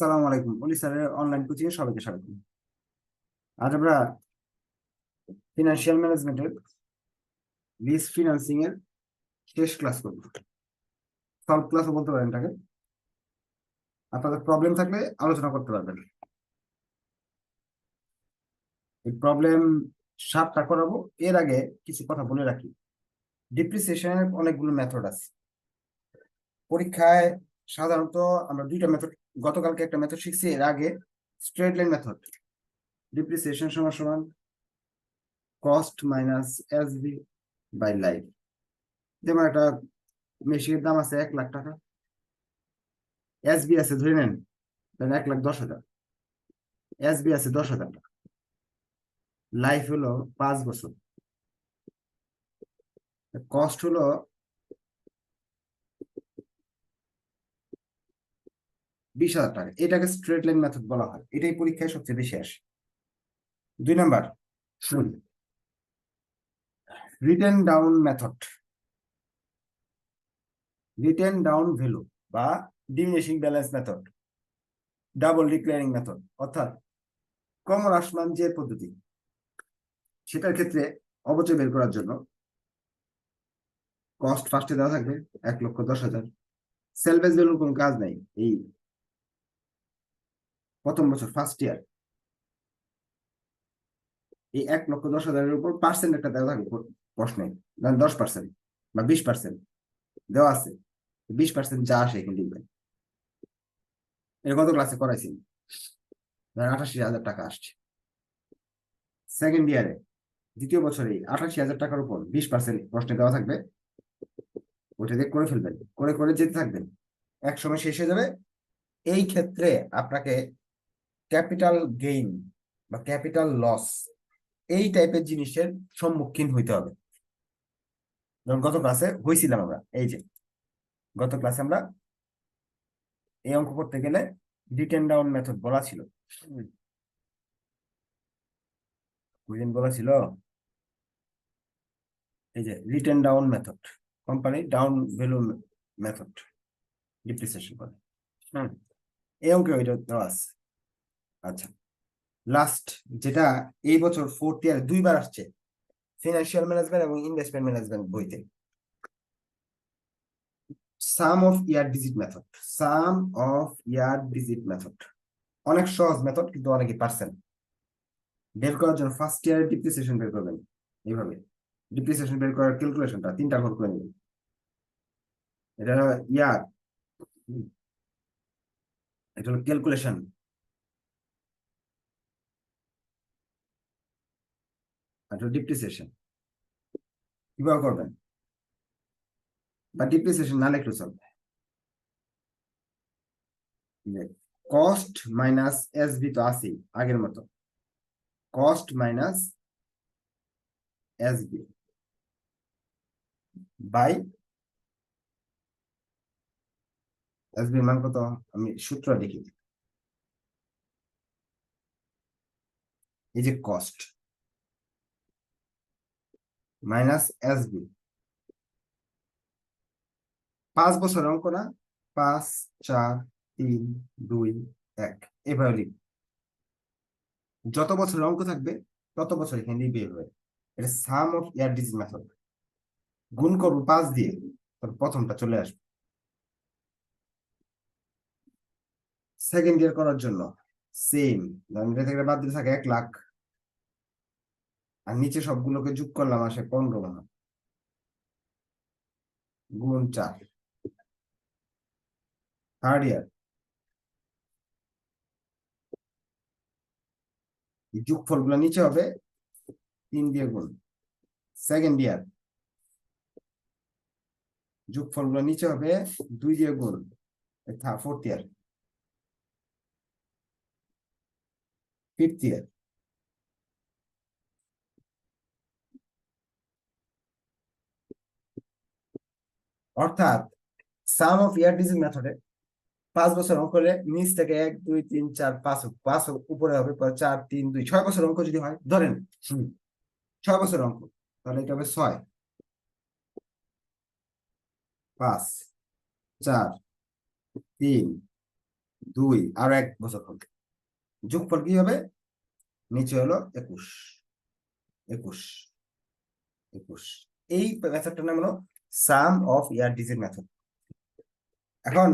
সালাম আলাইকুম। অলি স্যারের অনলাইন কোচিং এ সবাইকে স্বাগত। আজ আমরা ফিনান্সিয়াল ম্যানেজমেন্টের লিজ ফিনান্সিং এর শেষ ক্লাস করব। সলভ ক্লাসও বলতে পারেন এটাকে। আপনাদের প্রবলেম থাকলে আলোচনা করতে পারবেন। এই প্রবলেম 7টা করাবো। এর আগে কিছু কথা বলে রাখি। ডিপ্রিসিয়েশনের অনেকগুলো মেথড আছে পরীক্ষায়। সাধারণত আমরা দুইটা মেথড, গতকালকে একটা মেথড শিখছি, এর আগে স্ট্রেট লাইন মেথড। ডিপ্রিসিয়েশন সমান সমান cost minus SV by life. যেমন একটা মেশিনের দাম আছে 1,00,000 টাকা, এসবি আছে ধরে নেন 1,10,000, এসবি আছে 10,000 টাকা, লাইফ হলো 5 বছর, কস্ট হলো 20,000 টাকা। এটাকে স্ট্রেট লাইন মেথড বলা হয়, এটাই পরীক্ষায় সবচেয়ে বেশি আসে। 2 number written down method, written down value বা diminishing balance method, double declaring method, অর্থাৎ ক্রমহ্রাসমান যে পদ্ধতি, সেটার ক্ষেত্রে অবচয় বের করার জন্য কস্ট ফার্স্টে দেওয়া থাকবে 1,10,000। সেলভেজ ভ্যালুর কোনো কাজ নাই এই প্রথম বছর, ফার্স্ট ইয়ার। এই 1,10,000-এর উপর পার্সেন্ট একটা দেওয়া থাকবে প্রশ্নে, 10% বা 20% দেওয়া আছে। 20% যা আসে এখানে লিখবেন। এর গত ক্লাসে করাইছি, 88,000 টাকা আসছে। সেকেন্ড ইয়ারে, দ্বিতীয় বছরে 88,000 টাকার উপর 20% প্রশ্নে দেওয়া থাকবে। ওইটা দিয়ে করে ফেলবেন, করে করে যেতে থাকবেন, এক সময় শেষ হয়ে যাবে। এই ক্ষেত্রে আপনাকে ক্যাপিটাল গেইন বা ক্যাপিটাল লস এই টাইপের জিনিসের সম্মুখীন হইতে হবে। যেমন গত ক্লাসে হয়েছিলাম আমরা, এই যে গত ক্লাসে আমরা এই অঙ্ক করতে গেলে রিটেন ডাউন মেথড বলা ছিল। বলা ছিল এই যে written down method, company down value method depreciation করে। এই অঙ্কে ওইটা দেওয়া আছে। আচ্ছা, লাস্ট যেটা এই বছর 4th ইয়ার 2বার আসছে, ফিনান্সিয়াল ম্যানেজমেন্ট এবং ইনভেস্টমেন্ট ম্যানেজমেন্ট বইতে, sum of year digit method. Sum of year digit method অনেক সহজ মেথড, কিন্তু অনেকে পারছেন। বের করার জন্য ফার্স্ট ইয়ারের ডিপ্রিসিয়েশন বের করবেন এইভাবে। ডিপ্রিসিয়েশন বের করার ক্যালকুলেশনটা 3টা ঘর করে নেবেন। এটা হলো ইয়ার, এটা হলো ক্যালকুলেশন। এটা ডিপ্রিসিয়েশন কিভাবে করবেন, বা ডিপ্রিসিয়েশন না লিখলেও চলবে। কস্ট মাইনাস এসবি তো আছেই আগের মতো, cost minus SV by SV মান কত, আমি সূত্র লিখি। এই যে কস্ট মাইনাস এসবি, 5 বছর অঙ্ক না, 5, 4, 3, 2, 1 এভাবে লিখব। যত বছর অঙ্ক থাকবে তত বছর এখানে লিখবে এভাবে। এটা সাম অফ ইয়ার ডিজিট মেথড। গুণ করবো 5 দিয়ে, তারপর প্রথমটা চলে আসবে। সেকেন্ড ইয়ার করার জন্য সেম, এটা থেকে বাদ দিলে থাকে 1,00,000, আর নিচে সবগুলোকে যোগ করলাম আসে 15,000 গুণ 4। থার্ড ইয়ার যোগফল গুলো নিচে হবে 3 দিয়ে গুণ। সেকেন্ড ইয়ার যোগফল গুলো নিচে হবে 2 দিয়ে গুণ। ফোর্থ ইয়ার, ফিফথ ইয়ার, অর্থাৎ সাম অফ ইয়ার ডিজিট মেথডে 5 বছর অঙ্ক করলে নিচ থেকে 1, 2, 3, 4, 5 5 উপরে হবে, 4, 3, 2, 6 বছর অঙ্ক যদি হয় ধরেন, 6 বছর অঙ্ক, তাহলে এটা হবে 6, 5, 4, 3, 2 আরো 1 বছর হবে, যোগফল কি হবে? নিচে হলো 21, 21, 21। এই মেথডটার নাম হলো সাম অফ ইয়ার ডিজিট মেথড। এখন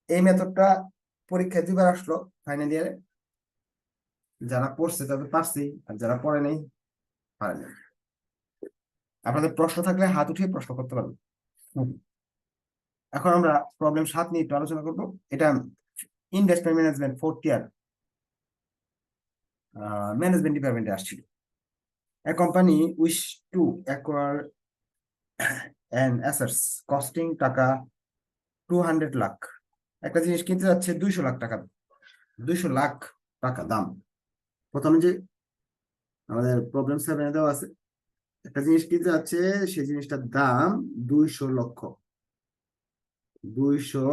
এই মেথডটা পরীক্ষায় 2বার আসলো ফাইনাল ইয়ারে। যারা পড়ছে তাদের পারছি, আর যারা পড়ে নেই পারে নাই। আপনাদের প্রশ্ন থাকলে হাত উঠিয়ে প্রশ্ন করতে পারবেন। এখন আমরা প্রবলেম 7 নিয়ে একটু আলোচনা করবো। এটা ইনভেস্টমেন্ট ম্যানেজমেন্ট 4th ইয়ার ম্যানেজমেন্ট ডিপার্টমেন্টে আসছিল। A company wish to acquire an assets costing টাকা 200 লাখ। একটা জিনিস কিনতে যাচ্ছে 200 লাখ টাকা, 200 লাখ টাকা দাম। প্রথমে যে আমাদের প্রবলেম 7 দেওয়া আছে, একটা জিনিস কিনতে যাচ্ছে, সেই জিনিসটার দাম 200 লক্ষ, 200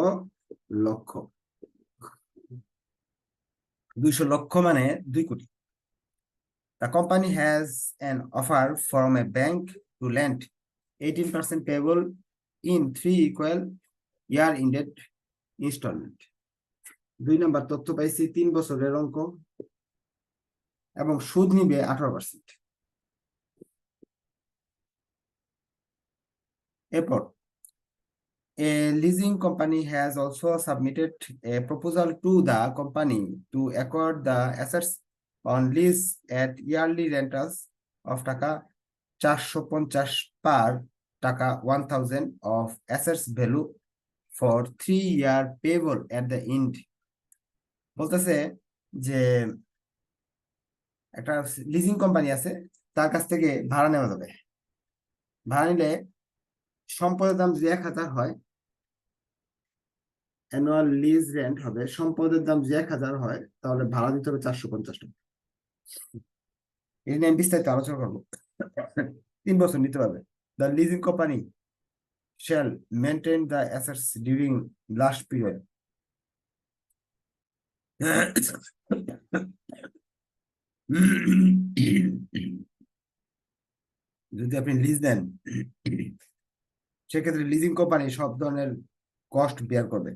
লক্ষ, 200 লক্ষ মানে 2 কোটি। The company has an offer from a bank to lend 18% payable in 3 equal year-ended installment। 2 নম্বর তথ্য পাইছি, 3 বছরের অঙ্ক এবং সুদ নিবে 18%। এরপর a leasing company has also submitted a proposal to the company to acquire the assets on lease at yearly rentals of টাকা 450 per টাকা 1000 of assets value for 3 year payable at the end। বলতেছে যে একটা leasing company আছে, তার কাছ থেকে ভাড়া নেওয়া যাবে। ভাড়া নিলে সম্পদের দাম যদি 1000 হয়, অ্যানুয়াল লিজ রেন্ট হবে, সম্পদের দাম যদি 1000 হয়, তাহলে ভাড়া দিতে হবে 450 টাকা। এই নিয়ে আমি বিস্তারিত আলোচনা করবো। 3 বছর নিতে পারবে। The leasing company shall maintain the assets during last period। যদি আপনি লিজ দেন, সেক্ষেত্রে লিজিং কোম্পানি সব ধরনের কস্ট বেয়ার করবে।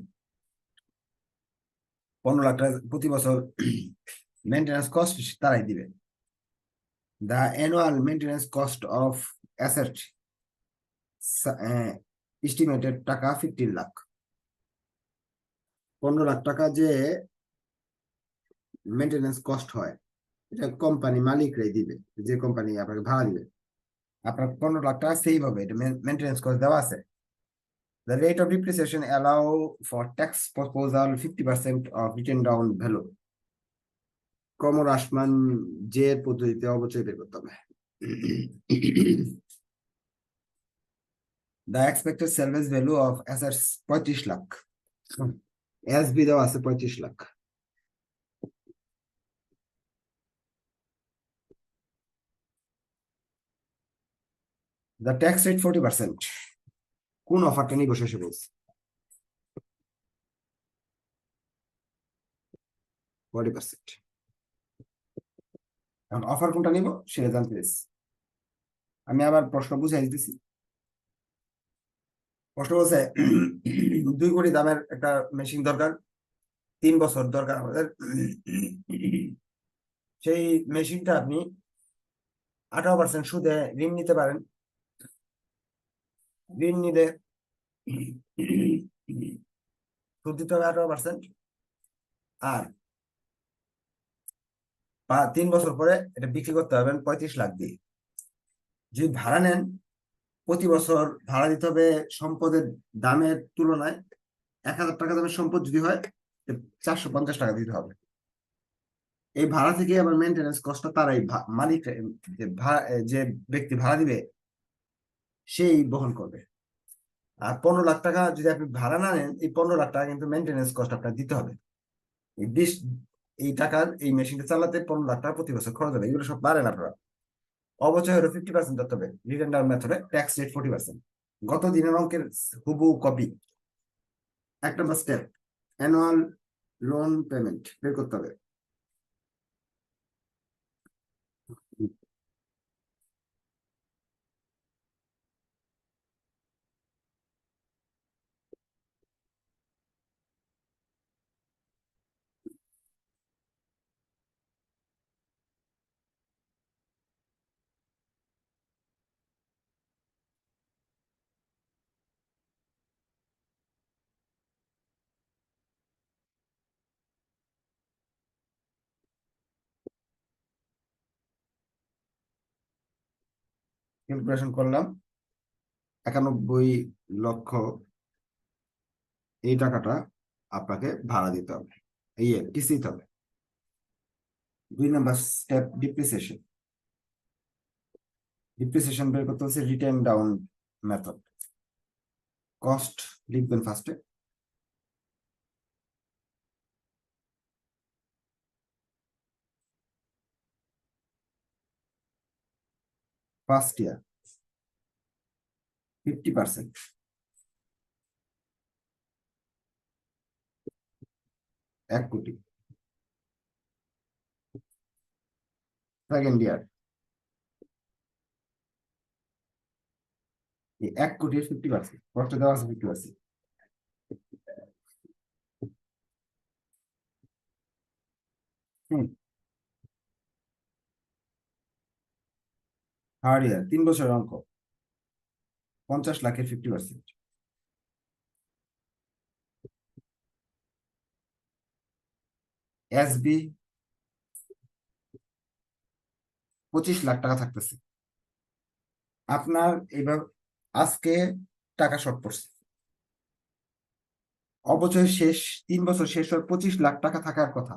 15 লাখ টাকা প্রতি বছর মেনটেন্যান্স কস্ট তারাই দিবে। The annual maintenance cost of asset estimated টাকা 15 লাখ। 15 লাখ টাকা যে মেনটেন্যান্স কস্ট হয়, এটা কোম্পানি মালিকরাই দিবে, যে কোম্পানি আপনাকে ভাড়া দিবে। আপনার 15 লাখ টাকা সেভ হবে, এটা মেনটেন্যান্স কস্ট দেওয়া আছে। The rate of depreciation allow for tax proposal 50% of written down value। ক্রমর আসমান যে পদ্ধতিতে অবচয় বের করতে হবে। The expected salvage value of assets 35 lakh. SB দেওয়া আছে 35 লাখ। The tax rate 40%। কোন অফারটা নিব শেষে বলছি, 40%। এখন অফার কোনটা নিব সেটা জানতে চাইছি। আমি আবার প্রশ্ন বুঝাই দিতেছি। প্রশ্ন বলছে 2 কোটি দামের একটা মেশিন দরকার, 3 বছর দরকার আমাদের। সেই মেশিনটা আপনি 18% সুদে ঋণ নিতে পারেন। ঋণ নিলে সুদ দিতে হবে 18%। আর 3 বছর পরে এটা বিক্রি করতে পারবেন 35 লাখ দিয়ে। যদি ভাড়া নেন, প্রতি বছর ভাড়া দিতে হবে সম্পদের দামের তুলনায়। 1000 টাকা দামের সম্পদ যদি হয়, 450 টাকা দিতে হবে। এই ভাড়া থেকে আবার মেনটেন্যান্স কস্টটা তারাই মালিক, যে ব্যক্তি ভাড়া দিবে সেই বহন করবে। আর 15 লাখ টাকা যদি আপনি ভাড়া না নেন, এই 15 লাখ টাকা কিন্তু মেনটেন্যান্স কস্ট আপনার দিতে হবে। এই টাকার এই মেশিনটা চালাতে 15 লাখ টাকা প্রতি বছর খরচ হবে। এগুলো সব পারেন আপনারা। অবচয় হলো 50% ধরতে হবে। রিটার্ন ডাউন মেথডে ট্যাক্স রেট 40%। গত দিনের অঙ্কের হুবু কপি। 1 নম্বর স্টেপ, অ্যানুয়াল লোন পেমেন্ট বের করতে হবে। ক্যালকুলেশন করলাম, 91 লক্ষ এই টাকাটা আপনাকে ভাড়া দিতে হবে, এই কিস্তি দিতে হবে। 2 নম্বর স্টেপ, ডিপ্রিসিয়েশন। ডিপ্রিসিয়েশন বের করতে হচ্ছে রিটেন ডাউন মেথড। কস্ট লিখবেন ফার্স্টে, ফার্স্ট ইয়ার 50%, 1 কোটি। সেকেন্ড ইয়ার 1 কোটির 50%, কষ্ট দেওয়া আছে 50%। হুম, থার্ড ইয়ার 3 বছরের অঙ্ক, 50 লাখের 50%। এসবি 25 লাখ টাকা থাকতেছে আপনার, এইভাবে আজকে টাকা শর্ট পড়ছে, অবচয় শেষ, 3 বছর শেষ হওয়ার 25 লাখ টাকা থাকার কথা।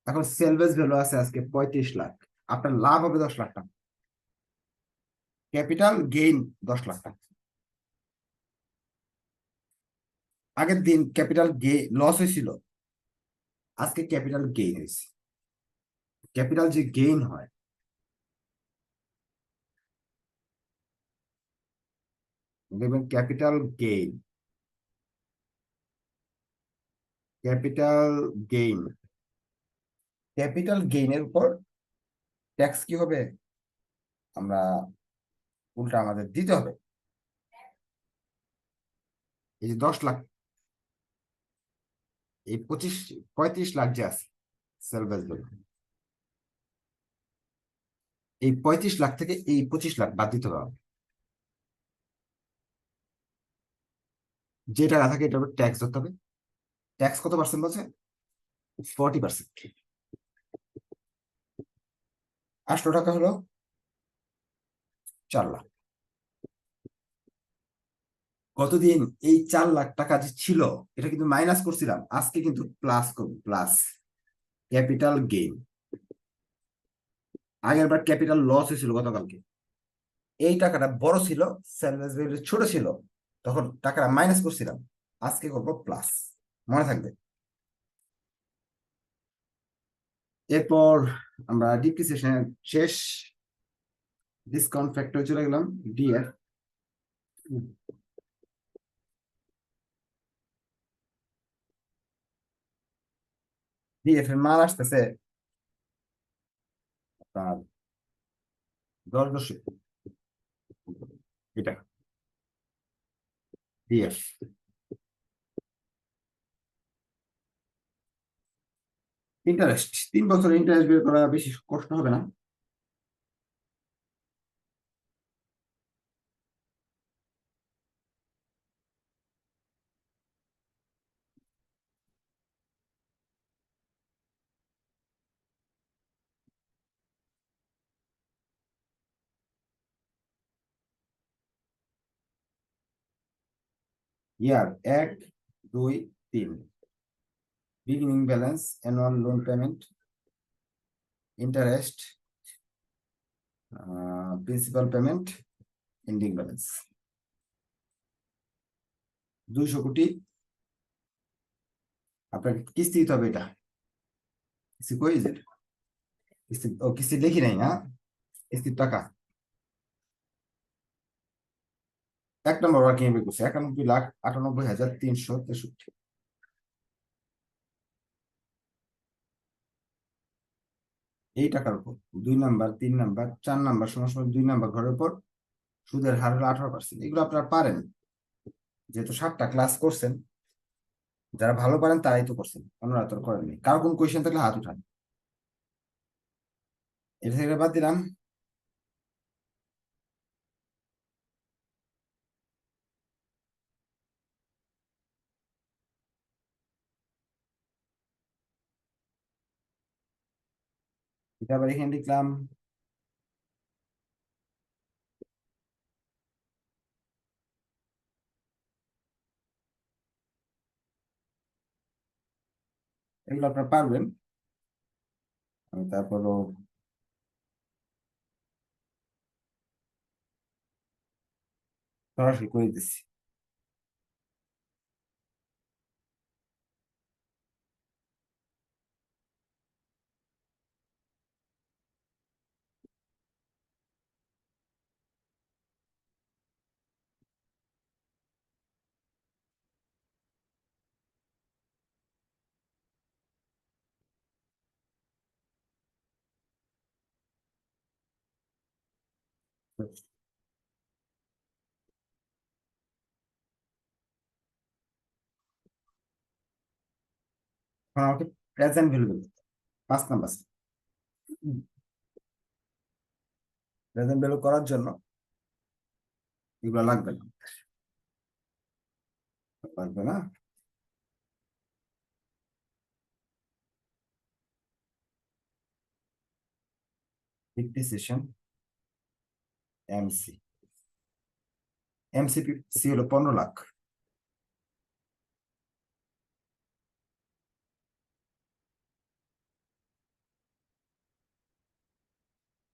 এখন সেলভেজ ভ্যালু আছে আজকে 35 লাখ, আপনার লাভ হবে 10 লাখ টাকা, ক্যাপিটাল গেইন 10 লাখ টাকা। আগের দিন ক্যাপিটাল লস হয়েছিল, আজকে ক্যাপিটাল গেইন হয়েছে। ক্যাপিটাল যে গেইন হয়, দেখবেন capital gain, capital gain, capital গেইনের উপর ট্যাক্স কি হবে, আমরা উল্টা আমাদের দিতে হবে। এই যে 10 লাখ, এই 35 লাখ যে আছে সেলভেজ ভ্যালু, এই 35 লাখ থেকে এই 25 লাখ বাদ দিতে হবে। যে টাকা থাকে এটার উপর ট্যাক্স ধরতে হবে। ট্যাক্স কত পার্সেন্ট বলছে? 40%। 800 টাকা হলো 4 লাখ। কতদিন এই 4 লাখ টাকা যে ছিল, এটা কিন্তু মাইনাস করছিলাম, আজকে কিন্তু প্লাস করবো, প্লাস ক্যাপিটাল গেইন। আগের বার ক্যাপিটাল লস হয়েছিল গতকালকে, এই টাকাটা বড় ছিল, স্যালভেজ ভ্যালু ছোট ছিল, তখন টাকাটা মাইনাস করছিলাম, আজকে করবো প্লাস, মনে থাকবে। এরপর আমরা ডিপ্রিসিয়েশন শেষ, ডিসকাউন্ট ফ্যাক্টর চলে গেলাম, ডিএফ। ডিএফ এর মান আসতেছে আপনার 10 এটা ডিএফ। ইন্টারেস্ট, 3 বছর ইন্টারেস্ট বের করা বেশি কষ্ট হবে না। ইয়ার 1, 2, 3, beginning balance, annual loan payment, interest, principal payment, ending balance. 200 কোটি আপনাকে কিস্তি দিতে হবে। এটা কিস্তি কই যে, কিস্তি, ও কিস্তি লিখি নাই, হ্যাঁ, কিস্তির টাকা 1 নম্বর ওয়ার্কিং বের করছে 91,98,363। এই টাকার উপর 2 নাম্বার, 3 নাম্বার, 4 নাম্বার সময় সময় 2 নাম্বার ঘরের উপর সুদের হার হলো 18%। এগুলো আপনারা পারেন, যেহেতু 7টা ক্লাস করছেন, যারা ভালো পারেন তারাই তো করছেন, অন্যরা তো করেননি। কারো কোন কোয়েশ্চেন থাকলে হাত উঠান, এটা থেকে বাদ দিলাম। এটা আবার এখানে লিখলাম এগুলো আপনারা পারবেন। আমি তারপরও সরাসরি করে দিচ্ছি। এখন আমাকে প্রেজেন্ট ভ্যালু বলতে হবে। 5 নাম্বার। প্রেজেন্ট ভ্যালু করার জন্য এগুলো লাগবে না, লাগবে না। ডিপ্রিসিয়েশন এমসি, এমসিপি হলো 15 লাখ।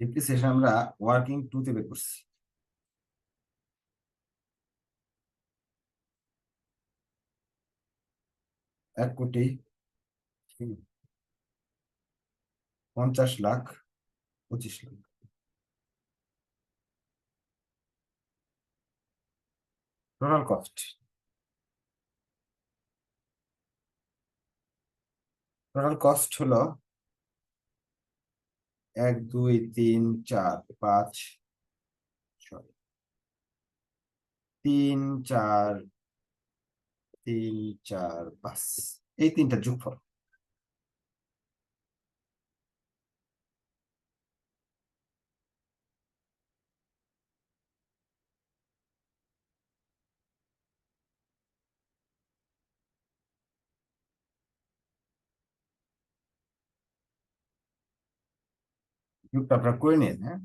ডিপ্রিসিয়েশন আমরা ওয়ার্কিং টুতে বের করছি। 1,50,00,000, 25 lakh. Total cost, total cost হলো 1, 2, 3, 4, 5, 3, 4, 3, 4, 5, এই তিনটা যোগফল। যোগটা আপনারা করে নিন, হ্যাঁ।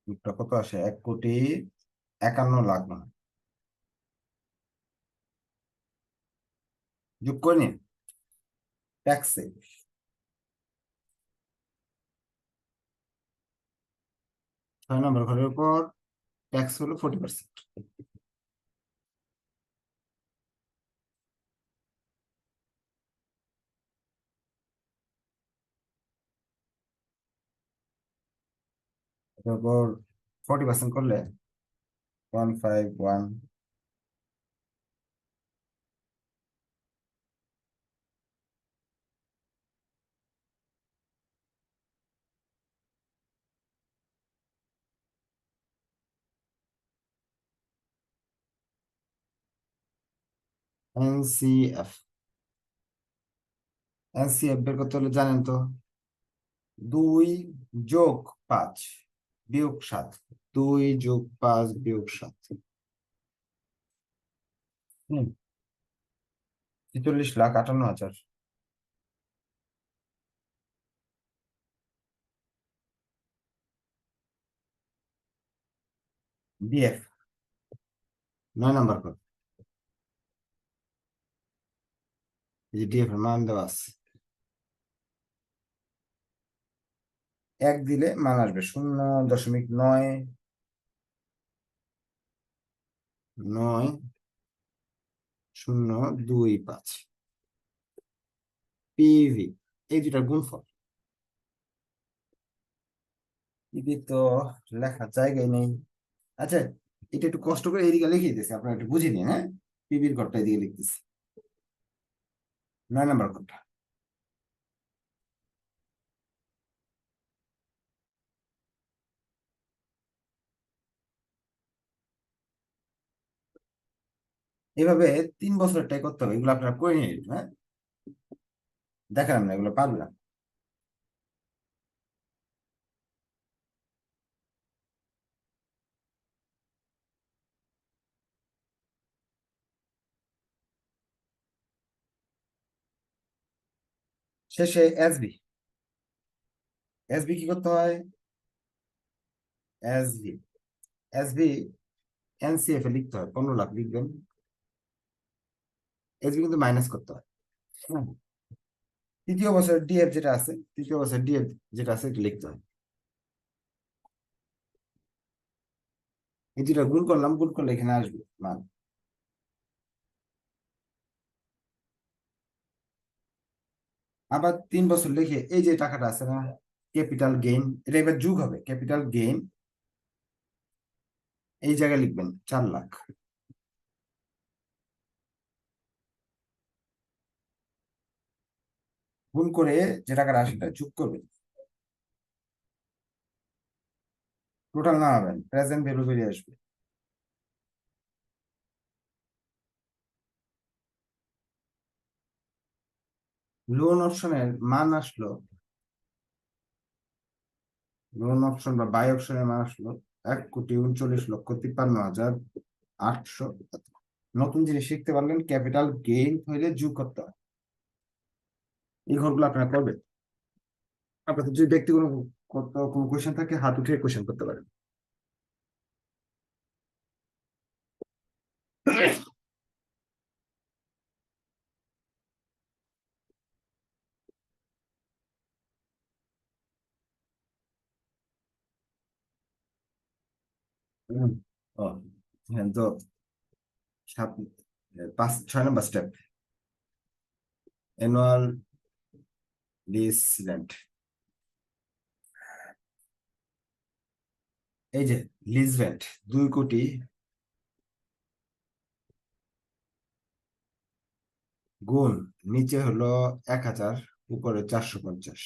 যোগটা কত আসে? 1,51,00,000 মানে। যোগ করে নিন। ট্যাক্সে 6 নম্বর ঘরের উপর ট্যাক্স হলো 40%। তারপর 40% করলে 151, এনসিএফ। এনসিএফ বের করতে হলে জানেন তো, 2+5 বিয়োগ 7। 2+5 বিয়োগ 7, 43,58,000। ডিএফ 9 নম্বর ঘর, এই যে ডিএফ এর মান দেওয়া আছে। 1 দিলে মান আসবে 0.999025 পিভি, এই দুটার গুণফল। পিভি তো লেখার জায়গায় নেই। আচ্ছা, এটা একটু কষ্ট করে এদিকে লিখে দিতেছি, আপনারা একটু বুঝে নিন, হ্যাঁ। পিভির ঘরটা এদিকে লিখতেছি, 9 নম্বর ঘরটা। এভাবে 3 বছরেরটাই করতে হবে, এগুলো আপনারা করে নিন, হ্যাঁ। দেখালাম না, এগুলো পারবে না। শেষে এসবি। এসবি কি করতে হয়? এসবি এসবি এনসিএফ এ লিখতে হয়, 15 লাখ লিখবেন। এসবি কিন্তু মাইনাস করতে হয়। হুম। তৃতীয় বছর ডিএফ যেটা আছে, তৃতীয় বছর ডিএফ যেটা আছে এটা লিখতে হয়। এই দুটা গুণ করলাম, গুণ করলে এখানে আসবে মান। আবার 3 বছর লিখে এই যে টাকাটা আছে না, ক্যাপিটাল গেইন, এটা এবার যোগ হবে। ক্যাপিটাল গেইন এই জায়গায় লিখবেন 4 লাখ। গুণ করে যে টাকাটা আসে সেটা যোগ করবেন, টোটাল নামাবেন, প্রেজেন্ট ভ্যালু বেরিয়ে আসবে। লোন অপশনের মান আসলো, লোন অপশন বা বাই অপশনের মান আসলো 1,39,53,800। নতুন জিনিস শিখতে পারলেন, ক্যাপিটাল গেইন হইলে যোগ করতে হয়। এই ঘরগুলো আপনারা করবেন। আপনাদের যদি ব্যক্তিগত কোনো কোয়েশ্চেন থাকে হাত উঠে কোয়েশ্চেন করতে পারেন। হুম। ও হ্যাঁ, তো 6 নম্বর স্টেপ, অ্যানুয়াল লিজ রেন্ট। এই যে লিজ রেন্ট 2 কোটি গুণ নিচে হলো 1,000, উপরে 450।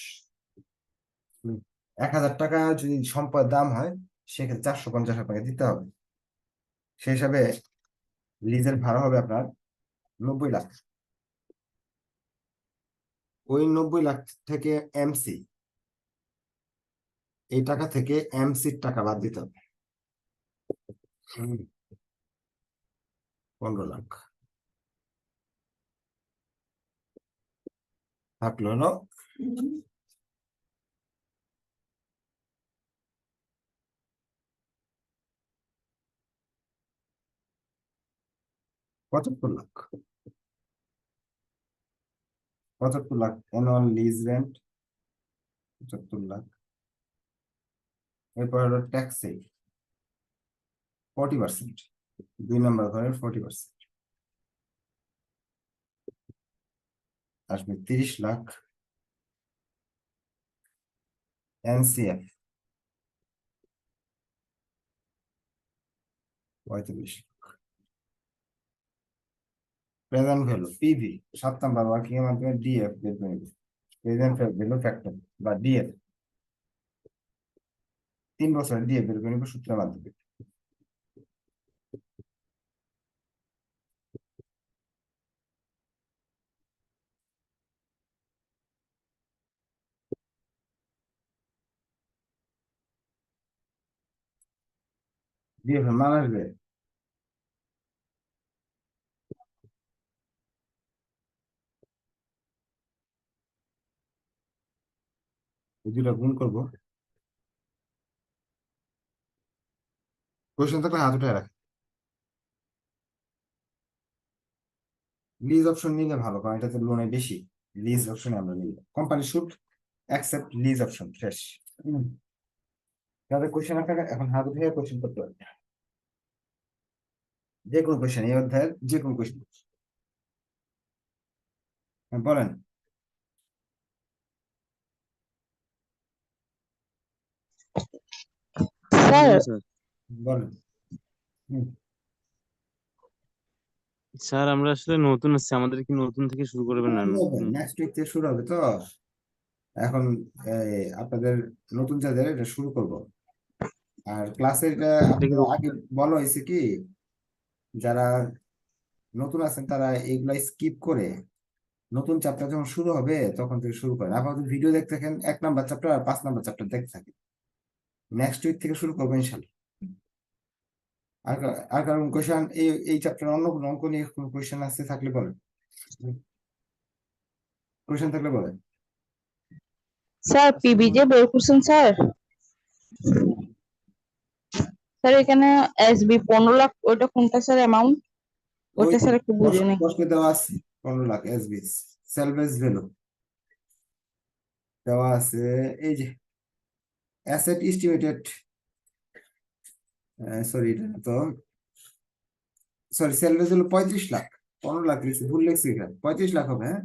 1,000 টাকা যদি সম্পদ দাম হয়, সেক্ষেত্রে 450 আপনাকে দিতে হবে। সেই হিসাবে লিজের ভাড়া হবে আপনার 90 লাখ। ওই 90 লাখ থেকে এমসি, এই টাকা থেকে এমসির টাকা বাদ দিতে হবে। 15 লাখ থাকলো হলো 75 lakh. 75 lakh annual lease rent, 75 lakh. এরপর হলো ট্যাক্সে 40%, 2 নম্বর ঘরের 40% আসবে 30 lakh. NCF 35। Present value PV 7 নম্বর ওয়ার্কিং এর মাধ্যমে ডিএফ বের করে নিবে। প্রেজেন্ট ভ্যালু ফ্যাক্টর বা ডিএফ, 3 বছরের ডিএফ বের করে নিবে সূত্রের মাধ্যমে। ডিএফ এর মান আসবে, এই দুটা গুণ করবো। কোয়েশ্চেন থাকলে হাত উঠে রাখে। লিজ অপশন নিলে ভালো, কারণ এটাতে লোনে বেশি। লিজ অপশনে আমরা নিই, company should accept lease option fresh. যাদের কোয়েশ্চেন না থাকে এখন হাত উঠে কোয়েশ্চেন করতে পারবে, যে কোনো কোয়েশ্চেন, এই অধ্যায়ের যে কোনো কোয়েশ্চেন বলেন। স্যার স্যার বলেন। হুম। স্যার আমরা আসলে নতুন আছি, আমাদের কি নতুন থেকে শুরু করবেন না নতুন? নেক্সট উইক থেকে শুরু হবে তো। এখন আপনাদের নতুন যাদের এটা শুরু করব। আর ক্লাসে এটা এটা কি আপনাদের আগে বলা হয়েছে কি, যারা নতুন আছেন তারা এগুলা স্কিপ করে নতুন চ্যাপ্টার যখন শুরু হবে তখন থেকে শুরু করেন। আপাতত ভিডিও দেখতে থাকেন, 1 নম্বর চ্যাপ্টার আর 5 নম্বর চ্যাপ্টার দেখতে থাকেন। নেক্সট উইক থেকে শুরু করবো ইনশাল্লাহ। আর কারণ কোয়েশন এই চ্যাপ্টার অন্য কোনো অঙ্ক নিয়ে কোনো কোয়েশন আছে থাকলে বলেন। কোয়েশন থাকলে বলেন। স্যার পিবি যে বের করছেন স্যার, স্যার এখানে এসবি 15 লাখ, ওইটা কোনটা স্যার অ্যামাউন্ট? ওই ওইটা স্যার একটু বুঝে নেই। প্রশ্নে দেওয়া আছে 15 লাখ এসবি সেলভেজ ভ্যালু দেওয়া আছে। এই যে অ্যাসেট এস্টিমেটেড, সরি এটা না তো, সরি সেলভেজ হলো 35 লাখ, 15 লাখ লিখছি, ভুল লিখছি, এখানে 35 লাখ হবে। হ্যাঁ,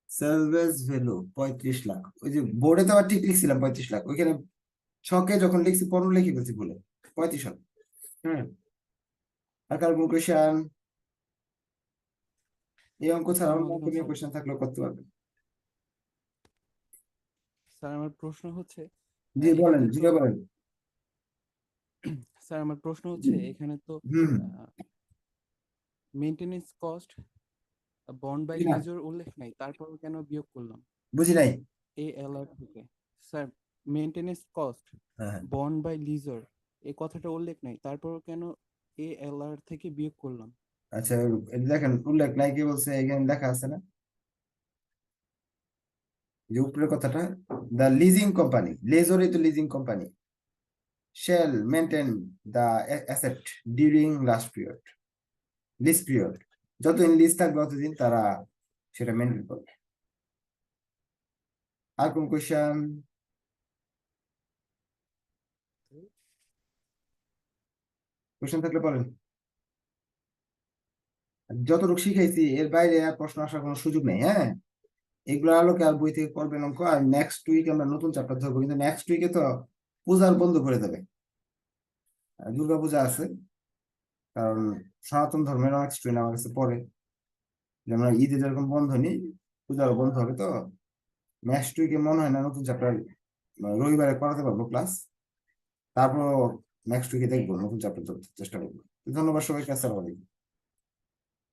সেলভেজ ভ্যালু 35 লাখ, ওই যে বোর্ডে তো আবার ঠিক লিখছিলাম 35 লাখ, ওইখানে ছকে যখন লিখছি 15 লিখে ফেলছি ভুলে, 35 হবে। হ্যাঁ, আর কার কোন কোয়েশ্চেন? এই অঙ্ক ছাড়াও আসসালামু অন্য আলাইকুম কোনো স্যার। কোয়েশ্চেন থাকলেও করতে পারবেন। স্যার আমার প্রশ্ন হচ্ছে জি বলেন, এখানে জি তো বলেন। স্যার আমার প্রশ্ন হচ্ছে এখানে তো হুম, মেইনটেনেন্স কস্ট বন্ড বাই বুঝি না, লিজর উল্লেখ নাই, তারপর কেন বিয়োগ করলাম বুঝি নাই। ALR থেকে? স্যার মেইনটেনেন্স কস্ট হ্যাঁ, বন্ড বাই লিজর এই কথাটা উল্লেখ নাই, তারপর কেন ALR থেকে বিয়োগ করলাম? আচ্ছা, এই দেখেন উল্লেখ নাই কি বলছে, এখানে লেখা আছে না, যে উপরের কথাটা, দ্য লিজিং কোম্পানি, লেজরই তো leasing company, shall maintain the asset during last period, lease period, যতদিন লিজ থাকবে ততদিন তারা সেটা মেনটেন করবে। আর কোন কোয়েশ্চেন? কোয়েশ্চেন থাকলে বলেন। যতটুকু শিখাইছি এর বাইরে আর প্রশ্ন আসার কোনো সুযোগ নেই। হ্যাঁ, এগুলো আলোকে আর বই থেকে করবেন অঙ্ক, আর নেক্সট উইক আমরা নতুন চ্যাপ্টার ধরবো, কিন্তু নেক্সট উইকে তো পূজার বন্ধ করে দেবে, দুর্গা পূজা আছে, কারণ সনাতন ধর্মের অনেক স্টুডেন্ট আমার কাছে পড়ে, যেমন ঈদে যেরকম বন্ধ নেই, পূজারও বন্ধ হবে, তো নেক্সট উইকে মনে হয় না নতুন চ্যাপ্টার রবিবারে করাতে পারবো ক্লাস, তারপর নেক্সট উইকে দেখবো নতুন চ্যাপ্টার ধরতে চেষ্টা করবো। ধন্যবাদ সবাইকে, আসসালামু আলাইকুম।